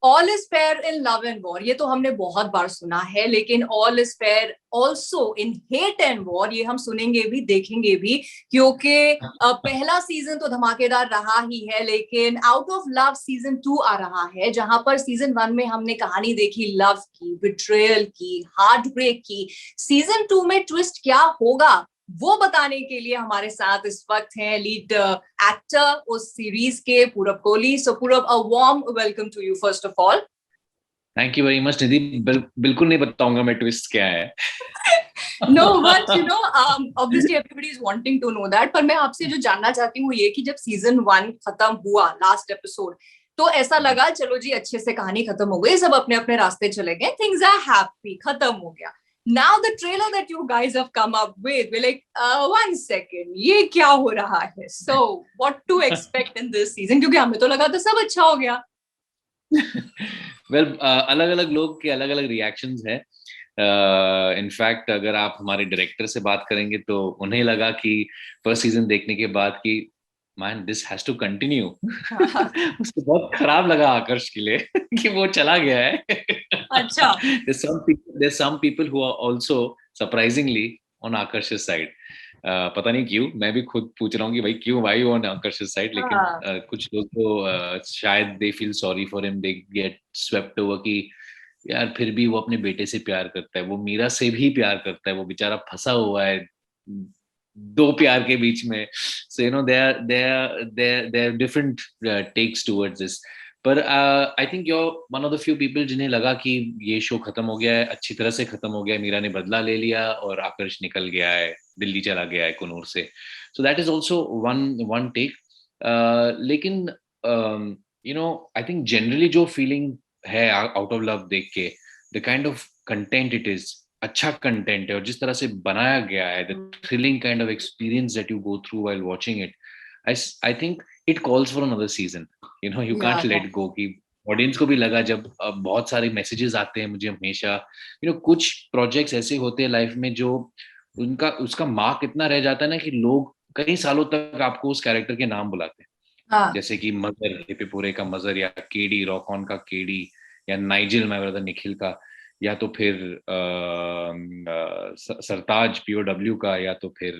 All is fair in love and war, ये तो हमने बहुत बार सुना है, लेकिन all is fair also in hate and war ये हम सुनेंगे भी, देखेंगे भी, क्योंकि पहला सीजन तो धमाकेदार रहा ही है, लेकिन आउट ऑफ लव सीजन 2 आ रहा है, जहां पर सीजन 1 में हमने कहानी देखी लव की, बिट्रेयल की, हार्ट ब्रेक की। सीजन 2 में ट्विस्ट क्या होगा वो बताने के लिए हमारे साथ इस वक्त हैं लीड एक्टर उस सीरीज के, पूरब Kohli. So Purab, a warm welcome to you first of all. Thank you very much Nidhi. बिल्कुल नहीं बताऊंगा मैं ट्विस्ट क्या है। No but you know, obviously everybody is wanting to know that, पर मैं आपसे जो जानना चाहती हूँ ये कि जब सीजन 1 खत्म हुआ, लास्ट एपिसोड, तो ऐसा लगा चलो जी अच्छे से कहानी खत्म हो गई, सब अपने अपने रास्ते चले गए, थिंग्स आर हैप्पी, खत्म हो गया। Now the trailer that you guys have come up with, we're like, one second, ये क्या हो रहा है? So what to expect in this season? क्योंकि हमें तो लगा था सब अच्छा हो गया। वेल अलग अलग लोग के अलग अलग रिएक्शंस है। इनफैक्ट अगर आप हमारे डायरेक्टर से बात करेंगे तो उन्हें लगा कि फर्स्ट सीजन देखने के बाद कि man this has to continue. उसको बहुत खराब लगा आकर्ष के लिए कि वो चला गया है। अच्छा। there's some people who are also surprisingly on आकर्ष's side. पता नहीं क्यों, मैं भी खुद पूछ रहा हूँ कि भाई क्यों, भाई ऑन आकर्ष's side, लेकिन हाँ। कुछ लोग तो शायद they feel sorry for him, they get swept over कि यार फिर भी वो अपने बेटे से प्यार करता है, वो मीरा से भी प्यार करता है, वो बेचारा फंसा हुआ है दो प्यार के बीच में। So you know they are different takes towards this. पर I think your one of the few people जिन्हें लगा कि ये शो खत्म हो गया है, अच्छी तरह से खत्म हो गया है, मीरा ने बदला ले लिया और आकर्ष निकल गया है, दिल्ली चला गया है कुनूर से। So that is also one one take. लेकिन you know I think generally जो फीलिंग है आउट ऑफ लव देख के, the kind of content it is, अच्छा कंटेंट है, और जिस तरह से बनाया गया है, the thrilling kind of experience that you go through while watching it, I think it calls for another season. You know you can't या लेट गो। कि ऑडियंस को भी लगा जब बहुत सारे मैसेजेस आते हैं मुझे हमेशा, यू नो कुछ प्रोजेक्ट्स ऐसे होते हैं लाइफ में जो उनका उसका मार्क इतना रह जाता है ना कि लोग कई सालों तक आपको उस कैरेक्टर के नाम बुलाते हैं। हाँ। जैसे कि मजर, हिप्पोपोरे का मजर, या केडी, रॉक ऑन का केडी, या नाइजिल, माय ब्रदर निखिल का, या तो फिर सरताज पीओडब्ल्यू का, या तो फिर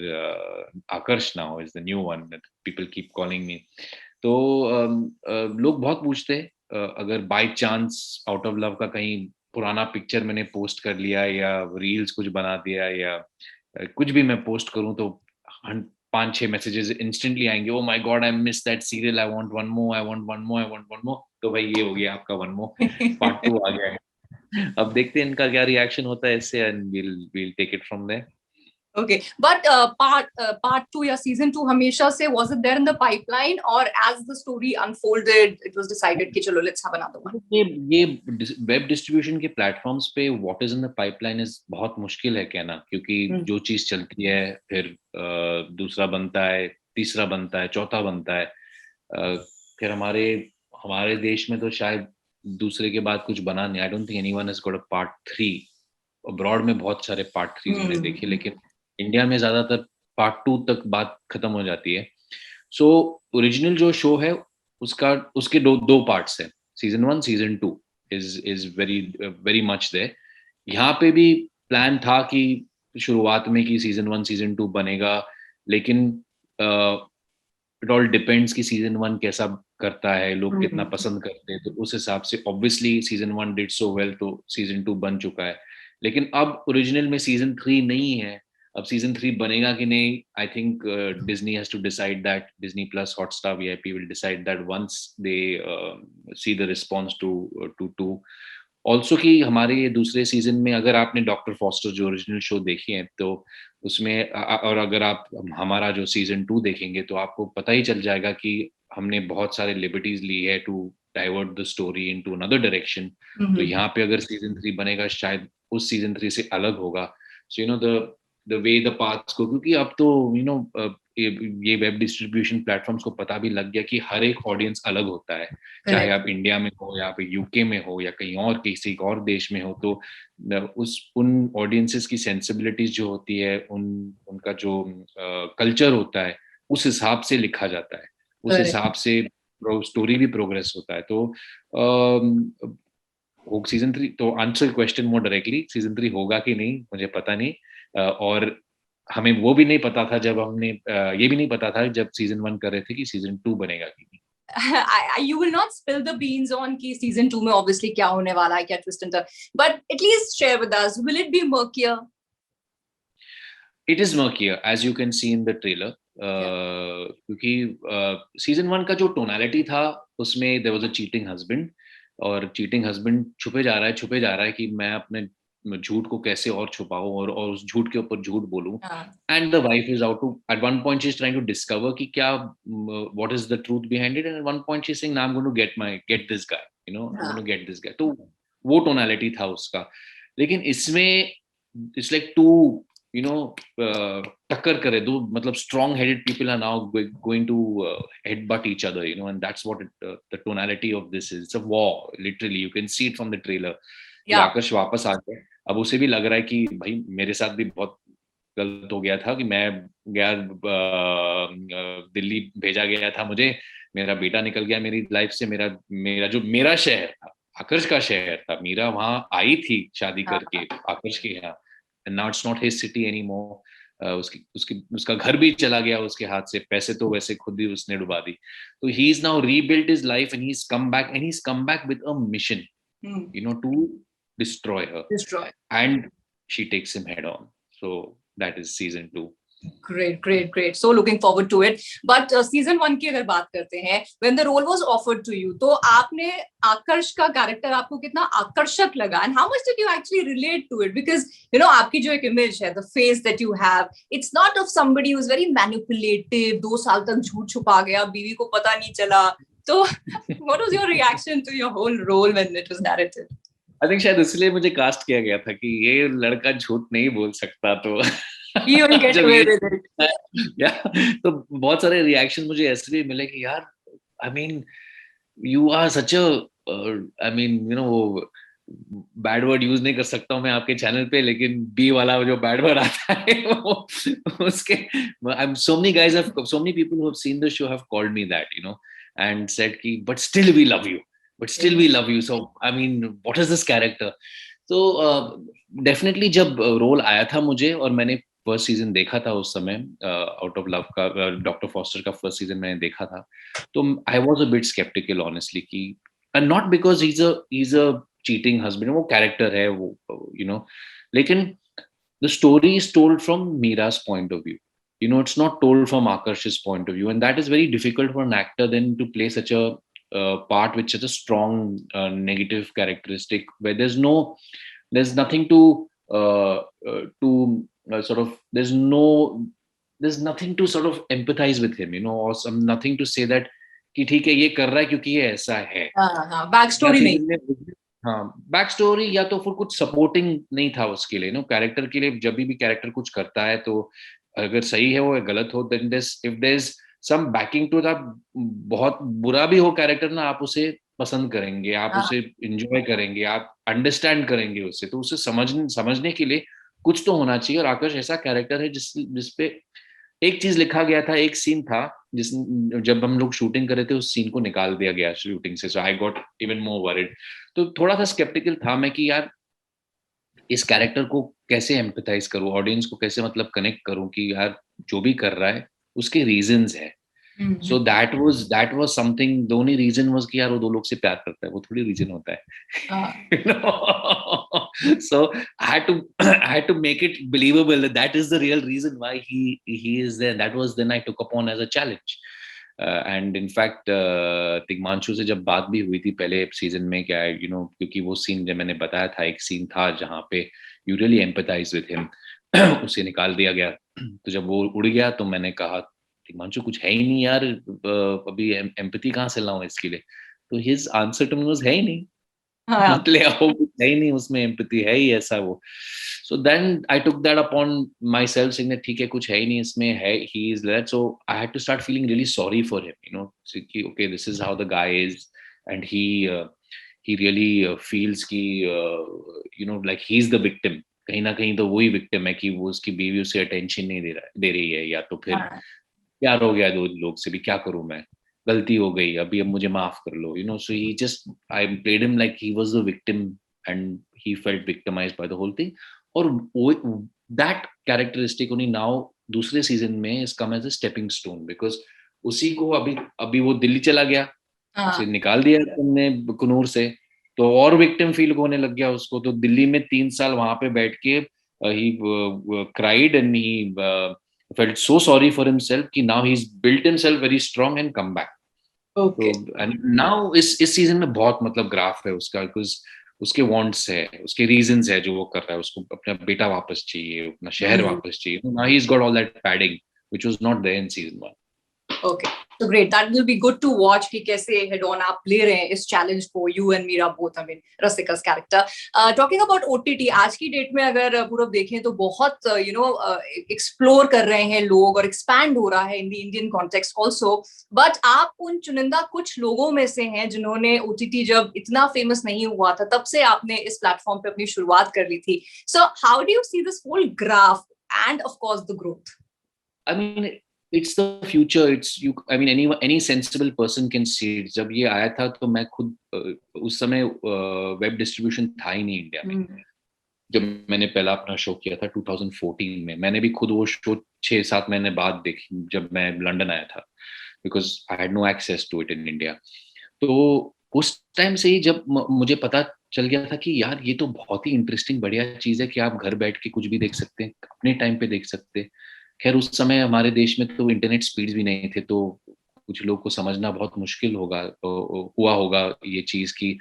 Aakarsh now is the new one that people keep calling me. तो लोग बहुत पूछते हैं, अगर by chance out of love का कहीं पुराना पिक्चर मैंने पोस्ट कर लिया या रील्स कुछ बना दिया या कुछ भी मैं पोस्ट करूं तो 5-6 मैसेजेस इंस्टेंटली आएंगे, oh my God I miss that serial, I want one more, I want one more, I want one more. तो भाई ये हो गया आपका वन मोर, पार्ट 2 आ गया है। अब देखते हैं इनका क्या रिएक्शन होता है इससे, and we'll take it from there. Okay, but part 2 या सीजन 2 हमेशा से was it there in the pipeline, और as the story unfolded it was decided कि चलो लेट्स हैव अनदर वन? ये वेब डिस्ट्रीब्यूशन के प्लेटफॉर्म्स पे what is in the pipeline is बहुत मुश्किल है कहना, क्योंकि जो चीज चलती है फिर दूसरा बनता है, तीसरा बनता है, चौथा बनता है। फिर हमारे हमारे देश में तो शायद दूसरे के बाद कुछ बना नहीं। I don't think anyone has got a part 3। Abroad में बहुत सारे पार्ट 3 मैंने देखे, लेकिन इंडिया में ज्यादातर पार्ट 2 तक बात खत्म हो जाती है। सो ओरिजिनल जो शो है उसका उसके दो दो पार्ट्स हैं, season 1 season 2 is very very much there. यहाँ पे भी प्लान था कि शुरुआत में कि सीजन 1 सीजन 2 बनेगा, लेकिन इट ऑल डिपेंड्स कि सीजन 1 कैसा करता है, लोग कितना पसंद करते हैं, तो उस हिसाब से obviously season 1 did so well तो सीजन 2 बन चुका है। लेकिन अब ओरिजिनल में सीजन 3 नहीं है, अब सीजन 3 बनेगा कि नहीं, I think Disney has to decide that, Disney plus Hotstar VIP will decide that once they see the response to also. कि हमारे ये दूसरे सीजन में अगर आपने डॉक्टर फॉस्टर जो ओरिजिनल शो देखी है तो उसमें और अगर आप हमारा जो सीजन 2 देखेंगे तो आपको पता ही चल जाएगा कि हमने बहुत सारे लिबर्टीज ली है to divert the story into another direction. तो यहाँ पे अगर सीजन 3 बनेगा शायद उस सीजन 3 से अलग होगा। सो you know the way the paths को, क्योंकि अब तो यू नो ये वेब डिस्ट्रीब्यूशन प्लेटफॉर्म्स को पता भी लग गया कि हर एक ऑडियंस अलग होता है, चाहे आप इंडिया में हो या फिर यूके में हो या कहीं और किसी और देश में हो। तो उस उन ऑडियंसेस की सेंसिबिलिटीज जो होती है, उनका जो कल्चर होता है, उस हिसाब से लिखा जाता है, उस हिसाब से स्टोरी भी प्रोग्रेस होता है। तो सीजन 3 तो आंसर क्वेश्चन मोर डायरेक्टली, सीजन 3 होगा कि नहीं मुझे पता नहीं। और हमें वो भी नहीं पता था जब हमने ये भी नहीं पता था जब सीजन 1 कर रहे थे कि सीजन 2 बनेगा कि नहीं। You will not spill the beans on कि season 2 में obviously क्या होने वाला है, क्या twist and turn, but at least share with us, will it be murkier? It is murkier as you can see in the trailer. क्योंकि season 1 का जो टोनालिटी था उसमें there was a cheating husband, और चीटिंग हस्बैंड छुपे जा रहा है कि मैं अपने झूठ को कैसे और छुपाऊं और उस झूठ के ऊपर झूठ बोलूं। And the wife is out to, at one point she is trying to discover कि क्या what is the truth behind it, and at one point she is saying I am going to get this guy, you know I am going to get this guy. तो वो tonality था उसका। लेकिन इसमें it's like to you know टक्कर करे दो, मतलब strong headed people are now going to headbutt each other, you know, and that's what the tonality of this is. It's a war, literally. You can see it from the trailer. आकर्ष वापस आ गया। अब उसे भी लग रहा है कि भाई मेरे साथ भी बहुत गलत हो गया था कि मैं गया दिल्ली भेजा गया था मुझे, मेरा बेटा निकल गया मेरी लाइफ से, मेरा शहर था, आकर्ष का शहर था, मीरा वहां आई थी शादी करके आकर्ष के यहाँ, and now it's not his city anymore. उसका घर भी चला गया उसके हाथ से, पैसे तो वैसे खुद ही उसने डुबा दी। तो he is now rebuilt his life and he's come back with a mission, you know, to destroy her. And she takes him head on. So that is season 2. Great. So looking forward to it. But season 1 की अगर बात करते हैं, when the role was offered to you, तो आपने आकर्ष का character आपको कितना आकर्षक लगा, and how much did you actually relate to it? Because you know आपकी जो एक इमेज है, the face that you have, it's not of somebody who's very manipulative, 2 साल तक झूठ छुपा गया, बीवी को पता नहीं चला। तो what was your reaction to your whole role when it was narrated? I think शायद इसलिए मुझे कास्ट किया गया था कि ये लड़का झूठ नहीं बोल सकता, तो तो बहुत सारे रिएक्शन मुझे ऐसे भी मिले कि यार I mean you are such a I mean you know, bad word use नहीं कर सकता हूँ मैं आपके चैनल पे, लेकिन बी वाला जो बैड वर्ड आता है वो उसके I'm so many guys have so many people who have seen the show have called me that, you know, and said कि but still we love you, so I mean what is this character? तो definitely जब role आया था मुझे और मैंने first season देखा था उस समय, आउट ऑफ लव का डॉक्टर फॉस्टर का फर्स्ट सीजन मैंने देखा था, तो I was a bit sceptical honestly कि, and not because he is a cheating husband, वो कैरेक्टर है वो, यू नो, लेकिन the story is told from Meera's point of view, you know, it's not told from Akarsh's point of view, and that is very difficult for an actor then to play such a part with such a strong negative characteristic where there's nothing to sort of there's nothing to sort of empathize with him, you know, or nothing to say that कि ठीक है ये कर रहा है क्योंकि ये ऐसा है। बैक स्टोरी नहीं, हाँ बैक स्टोरी या तो फिर कुछ सपोर्टिंग नहीं था उसके लिए, नो कैरेक्टर के लिए। जब भी कैरेक्टर कुछ करता है तो अगर सही है वो या गलत हो, then if there is some backing to that, बहुत बुरा भी हो कैरेक्टर ना, आप उसे पसंद करेंगे, आप उसे एंजॉय करेंगे, आप अंडरस्टैंड करेंगे उससे, तो उसे समझने के लिए कुछ तो होना चाहिए। और आकाश ऐसा कैरेक्टर है जिसपे एक चीज लिखा गया था, एक सीन था जब हम लोग शूटिंग कर रहे थे उस सीन को निकाल दिया गया शूटिंग से, so I got even more worried. तो थोड़ा सा स्केप्टिकल था मैं कि यार इस कैरेक्टर को कैसे एम्पैथाइज करूं, ऑडियंस को कैसे मतलब कनेक्ट करूं कि यार जो भी कर रहा है उसके रीजंस है। So that was something, the only reason was कि यार वो 2 लोग से प्यार करता है, वो थोड़ी रीजन होता है। You know? So I had to make it believable that is the real reason why he is there. That was then I took upon as a challenge. And in fact Tigmanshu से जब बात भी हुई थी पहले season में, क्या है, you know, क्योंकि वो सीन जब मैंने बताया था, एक सीन था जहाँ पे you really empathize with him, उसे निकाल दिया गया। तो जब वो उड़ गया तो मैंने कहा तिग्मांशु कुछ है ही नहीं यार, अभी एम्पैथी कहाँ से लाऊं इसके लिए? तो his answer to me was है ही नहीं, मत ले आओ, है ही नहीं उसमें एम्पैथी, है ही ऐसा वो। So then I took that upon myself, saying that ठीक है कुछ है ही नहीं इसमें, है ही is that. So I had to start feeling really sorry for him, you know, कि okay this is how the guy is, and he really feels कि you know like he is the victim, कहीं ना कहीं तो वही victim है कि वो उसकी बीवी उसे अटेंशन नहीं दे रही है, या तो फिर प्यार हो गया 2 लोग से भी, क्या करूं मैं? गलती हो गई, अभी अब मुझे माफ कर लो, so he just I played him like he was the victim and he felt victimised by the whole thing. और वो दैट कैरेक्टरिस्टिक ओनली नाउ दूसरे सीजन में is come as a stepping stone, because उसी को अभी अभी वो दिल्ली चला गया, उसे निकाल दिया तुमने कुनूर से, तो और विक्टिम फील होने लग गया उसको। तो दिल्ली में 3 साल वहां पे बैठ के he cried and he felt so sorry for himself कि now he's built himself very strong and come back. तो and now इस सीजन में बहुत मतलब ग्राफ है उसका, बिकॉज उसके वांट्स है, उसके रीजंस है जो वो कर रहा है, उसको अपना बेटा वापस चाहिए, अपना शहर वापस चाहिए। Now he's got all that padding which was not there in season 1. Okay, so great. That will be good to watch कि कैसे head on आप ले रहे हैं इस challenge को, you and Meera both, I mean Rasika's character. Talking about OTT, आज की डेट में अगर पूर्व देखें तो बहुत explore कर रहे हैं लोग और expand हो रहा है in the Indian context also. But आप उन चुनिंदा कुछ लोगों में से हैं जिन्होंने OTT जब इतना famous नहीं हुआ था तब से आपने इस platform पे अपनी शुरुआत कर ली थी. So how do you see this whole graph and of course the growth? I mean, it's the future. It's you. I mean, any sensible person can see it. जब ये आया था तो मैं खुद उस समय वेब डिस्ट्रीब्यूशन था ही नहीं इंडिया में। जब मैंने पहला अपना शो किया था 2014 में, मैंने भी खुद वो शो 6-7 महीने बाद देखी जब मैं लंदन आया था, because I had no access to it in India. तो उस टाइम से ही जब मुझे पता चल गया था कि यार ये तो बहुत ही इंटरेस्टिंग बढ़िया चीज़ है कि आप घर बैठ के कुछ भी देख सकते हैं, अपने टाइम पे देख सकते हैं। खैर उस समय हमारे देश में तो इंटरनेट स्पीड्स भी नहीं थे, तो कुछ लोग को समझना बहुत मुश्किल हुआ होगा ये चीज़ कि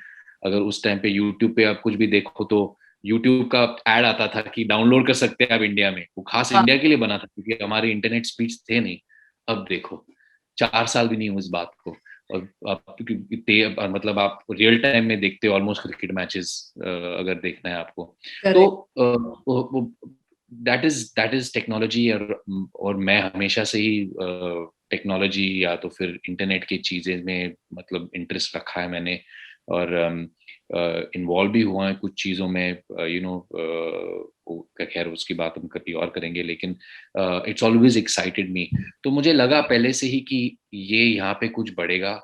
अगर उस टाइम पे यूट्यूब पे आप कुछ भी देखो तो यूट्यूब का ऐड आता था कि डाउनलोड कर सकते हैं आप इंडिया में। वो खास इंडिया के लिए बना था क्योंकि हमारे इंटरनेट स्पीड्स थे नहीं। अब देखो 4 साल भी नहीं हुए इस बात को, और आप मतलब आप रियल टाइम में देखते हो ऑलमोस्ट क्रिकेट मैचेस अगर देखना है आपको। तो दैट इज टेक्नोलॉजी। और मैं हमेशा से ही टेक्नोलॉजी या तो फिर इंटरनेट की चीज़ें में मतलब इंटरेस्ट रखा है मैंने, और इन्वॉल्व भी हुआ है कुछ चीज़ों में, खैर उसकी बात हम कभी और करेंगे, लेकिन इट्स ऑलवेज एक्साइटेड मी। तो मुझे लगा पहले से ही कि ये यहाँ पे कुछ बढ़ेगा,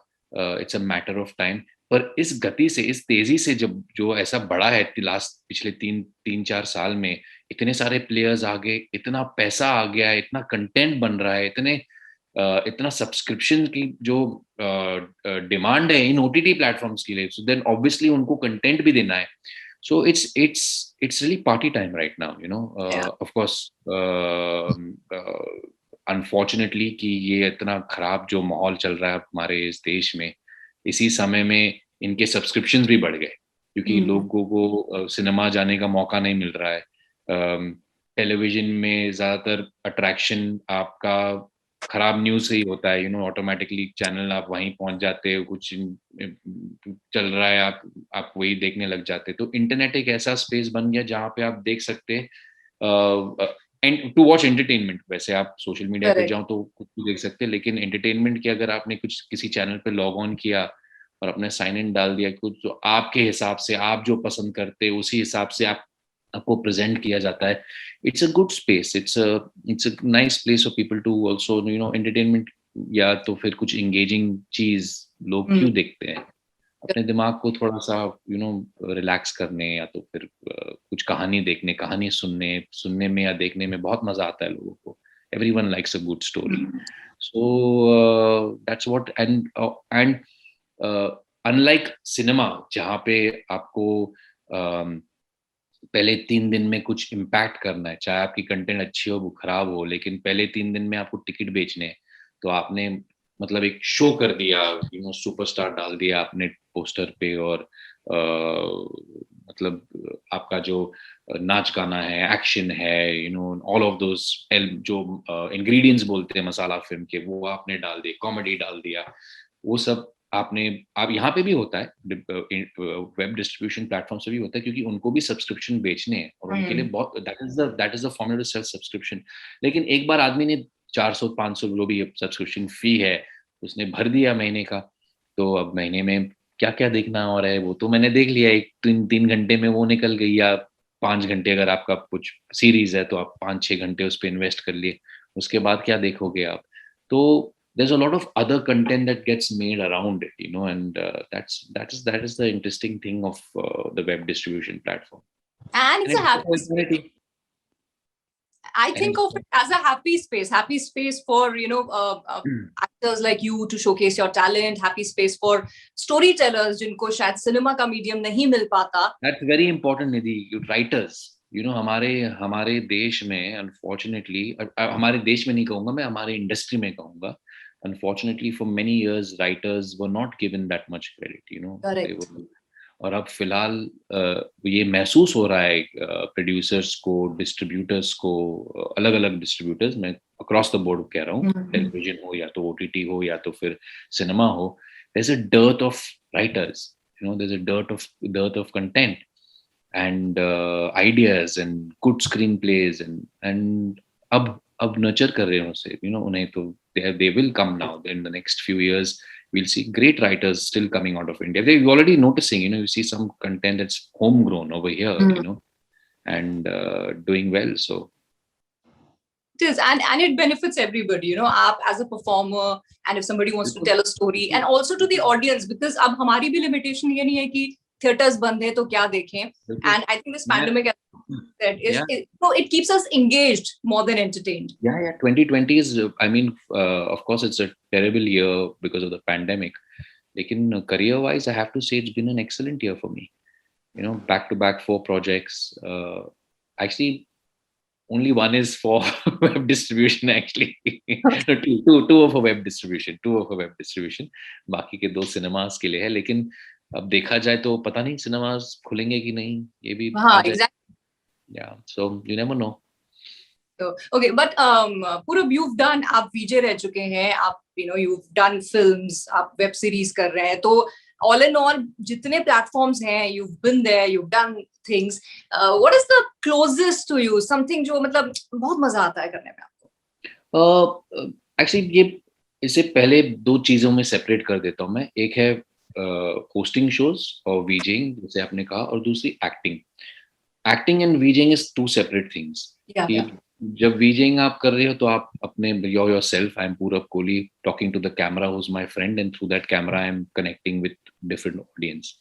it's a matter of time. पर इस गति से, इस तेजी से जब जो ऐसा बढ़ा है पिछले 3-4 साल में, इतने सारे प्लेयर्स आ गए, इतना पैसा आ गया है, इतना कंटेंट बन रहा है, इतना सब्सक्रिप्शन की जो डिमांड है इन ओटीटी प्लेटफॉर्म्स के लिए, सो देन ऑब्वियसली उनको कंटेंट भी देना है। So it's really party time right now, of course unfortunately कि ये इतना खराब जो माहौल चल रहा है हमारे इस देश में, इसी समय में इनके सब्सक्रिप्शंस भी बढ़ गए क्योंकि लोगों को सिनेमा जाने का मौका नहीं मिल रहा है। टेलीविजन में ज्यादातर अट्रैक्शन आपका खराब न्यूज से ही होता है, ऑटोमेटिकली चैनल आप वहीं पहुंच जाते हो, कुछ चल रहा है आप वही देखने लग जाते। तो इंटरनेट एक ऐसा स्पेस बन गया जहाँ पे आप देख सकते हैं टू वॉच एंटरटेनमेंट। वैसे आप सोशल मीडिया पे जाओ तो कुछ भी देख सकते हैं, लेकिन एंटरटेनमेंट की अगर आपने कुछ किसी चैनल पे लॉग ऑन किया और अपने साइन इन डाल दिया कुछ, तो आपके हिसाब से आप जो पसंद करते हैं उसी हिसाब से आपको प्रेजेंट किया जाता है। It's a good space, it's a nice place for people to also entertainment, या तो फिर कुछ एंगेजिंग चीज लोग क्यों देखते हैं, अपने दिमाग को थोड़ा सा रिलैक्स करने, या तो फिर कुछ कहानी देखने, कहानी सुनने में या देखने में बहुत मजा आता है लोगों को। Everyone likes a good story, so that's what. And unlike cinema जहाँ पे आपको पहले 3 दिन में कुछ इम्पैक्ट करना है, चाहे आपकी कंटेंट अच्छी हो खराब हो, लेकिन पहले 3 दिन में आपको टिकट बेचने हैं, तो आपने मतलब एक शो कर दिया, सुपरस्टार डाल दिया आपने पोस्टर पे, और मतलब आपका जो नाच गाना है, एक्शन है, ऑल ऑफ दोस जो इंग्रेडिएंट्स बोलते हैं मसाला फिल्म के, वो आपने डाल दिए, कॉमेडी डाल दिया, वो सब आप यहाँ पे भी होता है, वेब डिस्ट्रीब्यूशन प्लेटफॉर्म से भी होता है, क्योंकि उनको भी सब्सक्रिप्शन बेचने हैं और उनके लिए बहुत that is the formula to sell subscription. लेकिन एक बार आदमी ने 400-500 जो भी सब्सक्रिप्शन फी है उसने भर दिया महीने का, तो अब महीने में क्या क्या देखना और है, वो तो मैंने देख लिया, 3 घंटे में वो निकल गई, या 5 घंटे अगर आपका कुछ सीरीज है तो आप 5-6 घंटे उस पर इन्वेस्ट कर लिए, उसके बाद क्या देखोगे आप। तो there's a lot of other content that gets made around it, you know, and that is the interesting thing of the web distribution platform. And And it's a it's happy opportunity. I think of it as a happy space for, actors like you to showcase your talent, happy space for storytellers जिनको शायद cinema का medium नहीं मिल पाता. That's very important, Nidhi. You writers, you know, हमारे देश में unfortunately, हमारे देश में नहीं कहूँगा मैं, हमारे industry में कहूँगा. Unfortunately, for many years, writers were not given that much credit, you know. Correct. और अब फिलहाल ये महसूस हो रहा है प्रोड्यूसर्स को, डिस्ट्रीब्यूटर्स को, अलग अलग डिस्ट्रीब्यूटर्स, मैं अक्रॉस द बोर्ड कह रहा हूँ, टेलीविजन हो या तो ओटीटी हो या तो फिर सिनेमा हो, there's a dearth of writers, you know, there's a dearth of content and ideas and good screenplays and अब nurture कर रहे हैं उसे, you know, उन्हें तो they will come now in the next few years. We'll see great writers still coming out of India. They're already noticing, you know, you see some content that's homegrown over here, you know, and doing well. So it is, and it benefits everybody, you know, आप as a performer, and if somebody wants to tell a story, and also to the audience, because अब हमारी भी limitation ये नहीं है कि theaters बंद है तो क्या देखें, and I think this pandemic so it keeps us engaged more than entertained. Yeah. 2020 is, I mean, of course, it's a terrible year because of the pandemic. Lekin career-wise, I have to say it's been an excellent year for me. You know, back-to-back 4 projects. Actually, only one is for web distribution. Actually, two of a web distribution. बाकी के 2 cinemas के लिए है. लेकिन अब देखा जाए तो पता नहीं cinemas खुलेंगे कि नहीं. ये भी exactly. Yeah, so you never know. So, okay, but Purab, you've done, आप VJ रह चुके हैं, आप, you know, you've done films, आप web series कर रहे हैं, तो all in all, जितने platforms हैं, you've been there, you've done things. What is the closest to you? Something जो मतलब बहुत मजा आता है करने में आपको? Actually, ये इससे पहले 2 चीजों में separate कर देता हूँ मैं. एक है hosting shows और VJing, जैसे आपने कहा, और दूसरी acting. Acting and VJing is 2 separate things. Yeah. जब VJing आप कर रहे हो तो आप अपने yourself, I'm Purab Kohli talking to the camera who's my friend, and through that camera I'm connecting with different audience.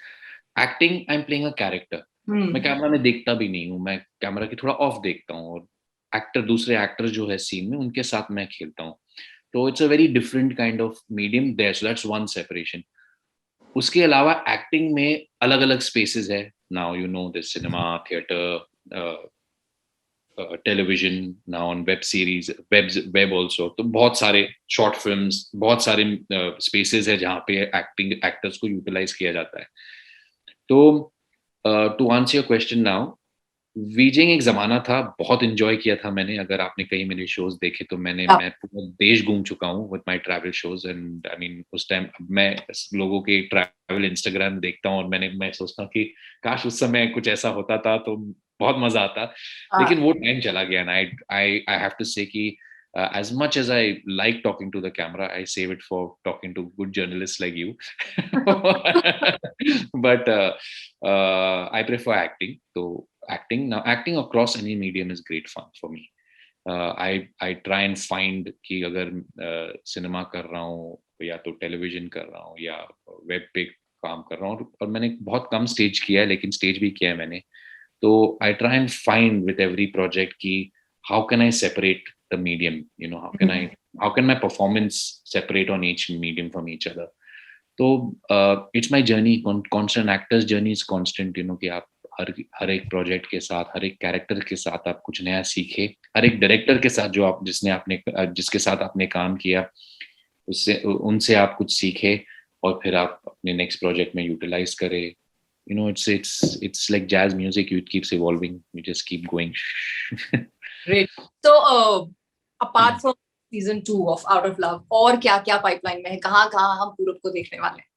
Acting, I'm playing a character. मैं camera में देखता भी नहीं हूँ, मैं कैमरा की थोड़ा ऑफ देखता हूँ, और दूसरे एक्टर जो है सीन में उनके साथ मैं खेलता हूँ. तो it's a very different kind of medium there, so that's one separation. उसके अलावा एक्टिंग में अलग अलग स्पेसेस है. Now you know there's cinema, theater, television, now on web series, web also. तो बहुत सारे short films, बहुत सारे spaces है जहाँ पे actors को utilize किया जाता है. तो to answer your question now, VJing एक जमाना था, बहुत enjoy किया था मैंने. अगर आपने कहीं मेरे shows देखे तो मैं पूरा देश घूम चुका हूँ with my travel shows, and I mean उस time मैं लोगों के travel Instagram देखता हूँ और मैं सोचता हूँ कि काश उस समय कुछ ऐसा होता था तो बहुत मजा आता. लेकिन वो time चला गया, and I have to say कि as much as I like talking to the camera, I save it for talking to good journalists like you. But I prefer acting. So acting across any medium is great fun for me. I try and find कि अगर cinema कर रहा हूँ या तो television कर रहा हूँ या web पे काम कर रहा हूँ, और मैंने बहुत कम stage किया है, लेकिन stage भी किया है मैंने. तो I try and find with every project कि how can I separate the medium, you know, how can my performance separate on each medium from each other. So it's my journey, constant. Actor's journey is constant, you know, कि आप हर एक project के साथ, हर एक character के साथ आप कुछ नया सीखे, हर एक डायरेक्टर के साथ जो आप जिसके साथ आपने काम किया, उनसे आप कुछ सीखे और फिर आप अपने नेक्स्ट प्रोजेक्ट में यूटिलाइज करें. You know, it's like jazz music. It keeps evolving. You just keep going. Great. So, apart from season 2 of Out of Love, और क्या pipeline में है? कहाँ हम पूरब को देखने वाले हैं?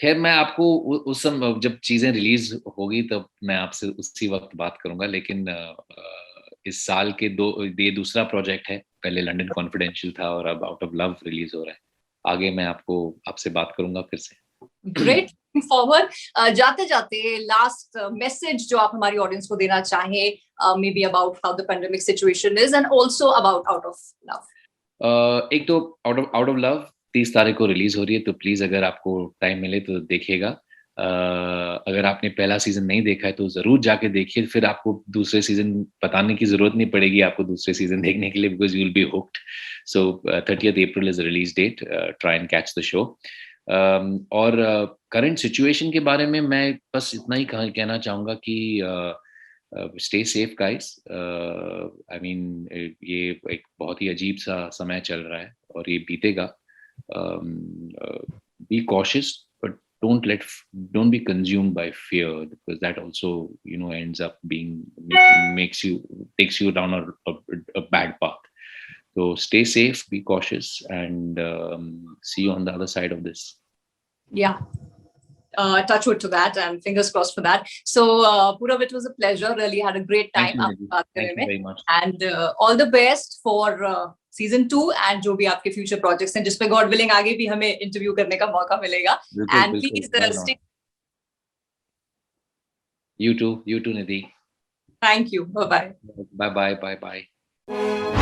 खैर, मैं आपको उस समय जब चीजें रिलीज होगी तब मैं आपसे उसी वक्त बात करूंगा. लेकिन इस साल के दूसरा प्रोजेक्ट है. पहले लंदन कॉन्फिडेंशियल था और अब आउट ऑफ लव रिलीज हो रहा है. आगे मैं आपसे बात करूंगा फिर से. Great. Forward. जाते last message जो आप हमारी audience को देना चाहें, maybe about how the pandemic situation is and also about Out of Love. एक तो आउट ऑफ लव 30 तारीख को रिलीज हो रही है, तो प्लीज अगर आपको टाइम मिले तो देखिएगा। अगर आपने पहला सीजन नहीं देखा है तो जरूर जाके देखिए, फिर आपको दूसरे सीजन बताने की जरूरत नहीं पड़ेगी आपको दूसरे सीजन देखने के लिए, because you will be hooked. So 30th April is release date, try and catch the show. और करंट सिचुएशन के बारे में मैं बस इतना ही कहना चाहूँगा कि stay safe guys. I mean ये एक बहुत ही अजीब सा समय चल रहा है और ये बीतेगा। Be cautious, but don't be consumed by fear, because that also, you know, ends up being takes you down a bad path. So stay safe, be cautious, and see you on the other side of this. Yeah. Touch wood to that, and fingers crossed for that. So, Purav, it was a pleasure. Really had a great time. Thank you very much. And all the best for season 2 and जो भी आपके future projects हैं, जिसपे God willing आगे भी हमें interview करने का मौका मिलेगा. And please stay. You too, Nidhi. Thank you. Bye bye. Bye bye.